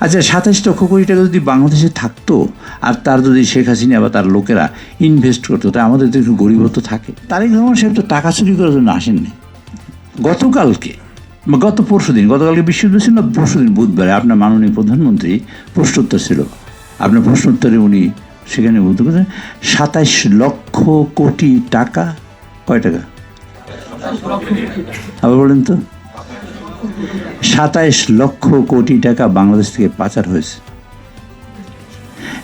আচ্ছা, 27 লক্ষ কোটি টাকা যদি বাংলাদেশে থাকতো আর তার যদি শেখ হাসিনা বা তার লোকেরা ইনভেস্ট করতো, তা আমাদের তো একটু গরিবত্ব থাকে। তারেক রহমান সাহেব তো টাকা চুরি করার জন্য আসেননি। গতকালকে গতকালকে বৃহস্পতিবার ছিল না, পরশুদিন বুধবারে আপনার মাননীয় প্রধানমন্ত্রী প্রশ্নোত্তর ছিল। আপনার প্রশ্নোত্তরে উনি সেখানে বলতে করেছেন 27 লক্ষ কোটি টাকা। কয় টাকা আবার বলেন তো? 27 লক্ষ কোটি টাকা বাংলাদেশ থেকে পাচার হয়েছে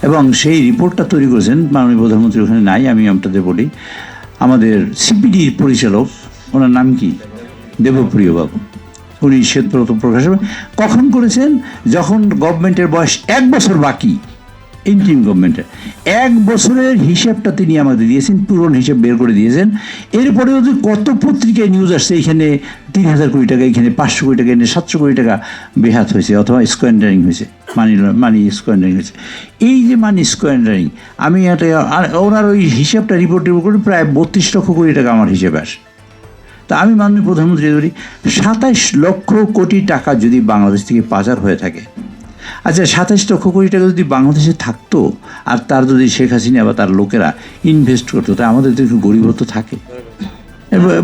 এবং সেই রিপোর্টটা তৈরি করেছেন মাননীয় প্রধানমন্ত্রী, ওখানে নাই, আমি আপনাদের বলি। আমাদের সিপিডির পরিচালক, ওনার নাম কি, দেবপ্রিয় বাবু, উনি শ্বেতপত্র প্রকাশ কখন করেছেন? যখন গভর্নমেন্টের বয়স 1 বছর বাকি, ইন্টারিম গভর্নমেন্টের 1 বছরের হিসাবটা তিনি আমাদের দিয়েছেন, পুরন হিসাব বের করে দিয়েছেন। এরপরেও যে কত পত্রিকায় নিউজ আসছে, এখানে 3000 কোটি টাকা, এখানে 500 কোটি টাকা, এখানে 700 কোটি টাকা বেহাত হয়েছে অথবা স্কোয়ান্ডারিং হয়েছে, মানি স্কোয়ান্ডারিং হয়েছে। এই যে মানি স্কোয়ান্ডারিং, আমি একটা ওনার ওই হিসাবটা রিপোর্টের করে প্রায় 32 লক্ষ কোটি টাকা আমার হিসেবে আসে। তা আমি মাননীয় প্রধানমন্ত্রী বলি, 27 লক্ষ কোটি টাকা যদি বাংলাদেশ থেকে পাচার হয়ে থাকে, আচ্ছা 27 লক্ষ কোটি টাকা যদি বাংলাদেশে থাকতো আর তার যদি শেখ হাসিনা বা তার লোকেরা ইনভেস্ট করতো, তা আমাদের তো একটু গরিবত্ব থাকে।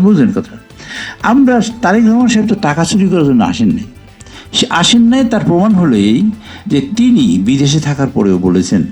বুঝলেন কথা? আমরা তারেক রহমান সাহেব তো টাকা চুরি করার জন্য আসেননি। সে আসেন নাই, তার প্রমাণ হলো এই যে তিনি বিদেশে থাকার পরেও বলেছেন